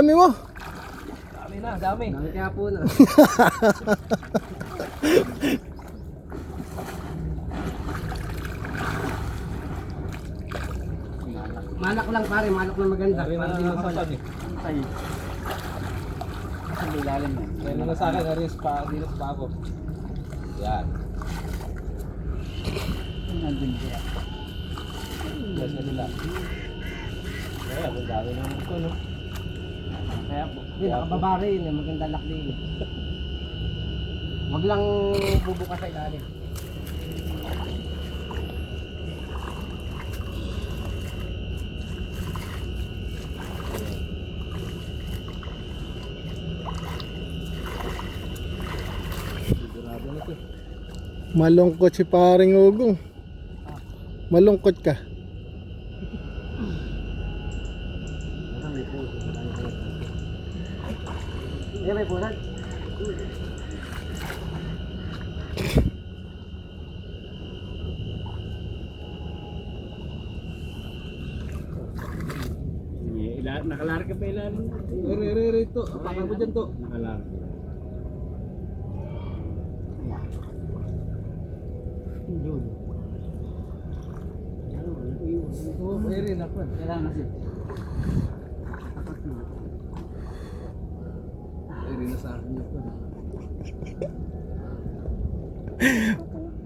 Dami mo. Dami na, dami. Dami kaya po na. Malak lang pare, malak na maganda. Para di mawala. Ay. Ang ilalim mo. Kaya na sa akin, aris pa, dinas pa ako. Yan. Nandun kaya. Yes, na nila. Kaya, ang dami naman ito, no? Kaya po. Hindi, nakababa rin. Maganda lakli. Wag lang bubuka sa ilalim. Sigurado na ito. Malungkot si paring Ugong. Malungkot ka. May punan. Nakalar ka pa ilalim. Ito. Apakan mo dyan to. Nakalar. Yun. Oo, rin ako. Kailangan kasi. Rin na sa akin ito.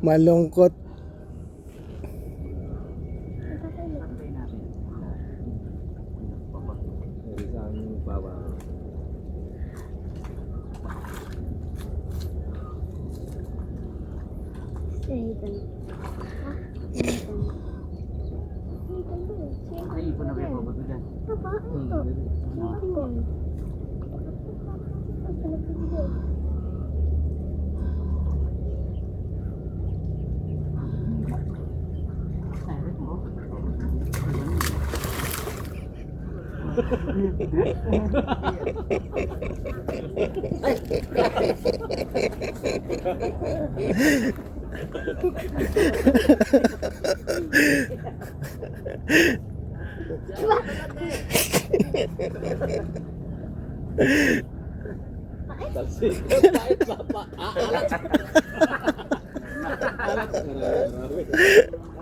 Malungkot. Rin sa akin yung bawa. Ay, ipon na ba yung babato dyan? Kasi, kahit papa, alat. Alat.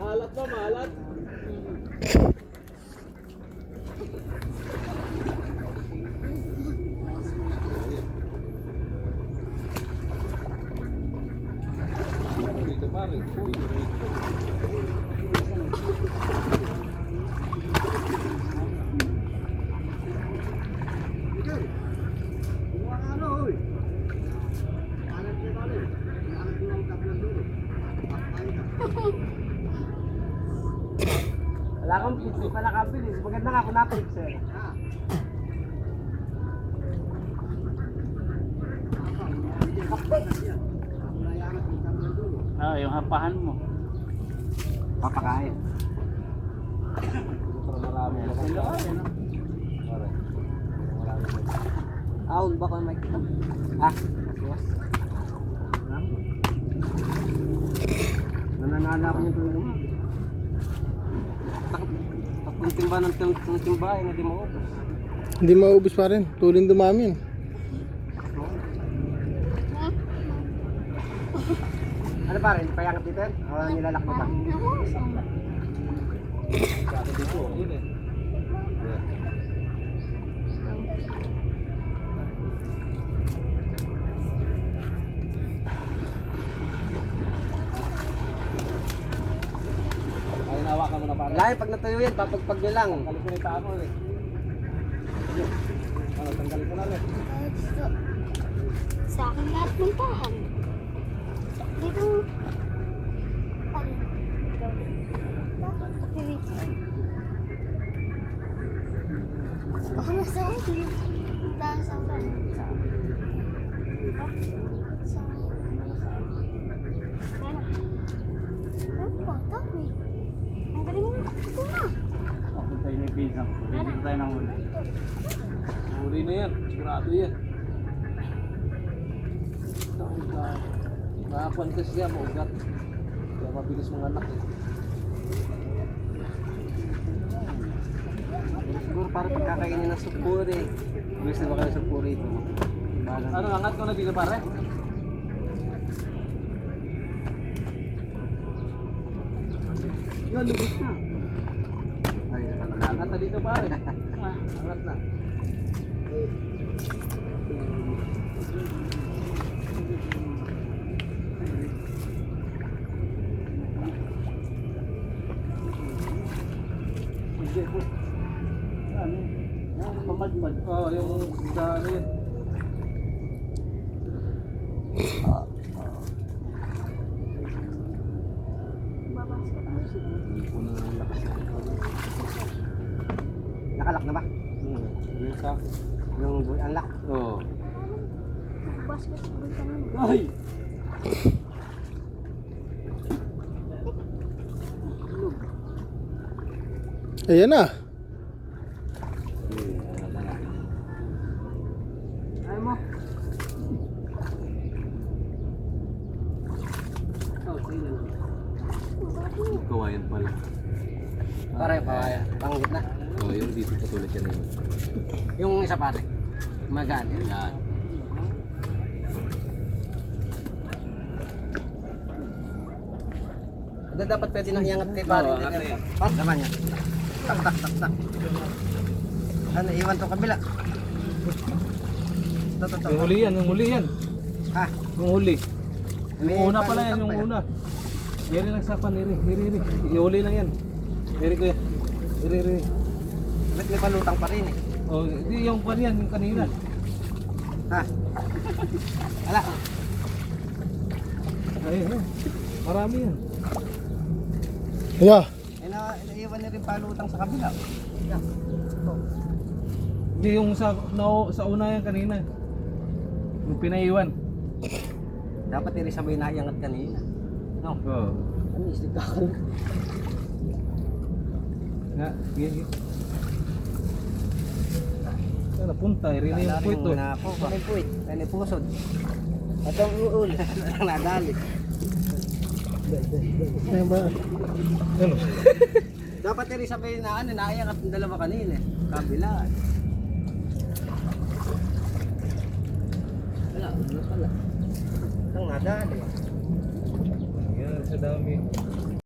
Alat pa, maalat. Dito pare, dito rito. Wala kang pizza pa nakabilis. Maganda nga kung napix eh. Yung hapahan mo. Papakain. Para marami. Pare. Marami. Aul ba ko may kita? Ha? Nananala ko yung tulong mo. Takong timba ng timba ay hindi mo ubos. Hindi maubos pa rin. Tuloy dumami yun. Ano pa rin? Payangat dito yan? O nilalak mo ba? Sa akin dito, yun eh. Ay, nawakan mo na pare. Wala pag natuyo yan, papagpag nyo lang. Tanggalin ko na yung tao eh. Ano, tanggalin ko na rin. Sa akin lahat ng tahan. Dito. Ano? Ako na sa ulit. Dahil sa ulit. Ang galing mo. Ito na. Ako tayo may pisang. Bibig tayo ng ulo. Uri na yan, sigurado yan. Nakakuan kasi siya, maugat. Kaya mabilis mga anak eh. Siguro para pagkakainin ng supur eh. Gusto ba kayo sa purito? Ano, angat ko na dito pare? Yun, lubos na. Ay, angat na dito pare. Angat na. Hindi po. Ano? Pamadmad. Oh, yung sa ano yun. Babasket mo siya. Nakalak na ba? Yung sa... Yung unlock. Oh. Basketball ka naman. Ay! Ayan na. Ayaw mo? Oh, sige lang. Kawayan pala. Pare, pang gitna. Oh, yung dito patulad yan yun. Yung isa pare. Magaan. Yan. Ito dapat pwede nang iangat kay pare. Oo, angat na yan. Pat naman yan. Tak, tak, tak, tak. Ano, iwan to kabila. Ito. Yung huli yan, yung huli yan. Ha? Yung huli. May Yung una pala yan, palutang yung pa yan. una. Iri lang sa pan, iri. Yung huli lang yan. Iri ko yan. Iri. Ba't may palutang pa rin eh? Oh, hindi yung pan yan, yung kanina. Ha? Ala. Ayun, marami yan. Yeah. Naiwan na rin palutang sa kabila. Yan. Ito. Hindi yung sa una yan kanina. Yung pinaiwan. Dapat rin sabay na iangat kanina. No? Oo. Ano, islig ka ka. Nga, sige. Saan napunta? Iri na yung puwit to. Na po, may puwit. May pusod. At ang uul. Nadali. Ayan ba? Ano? Dapat rin sabay na ano, naiangat ng dalawa kanina. Kabila. Wala pala. Ang nadali. Yan, sa dami.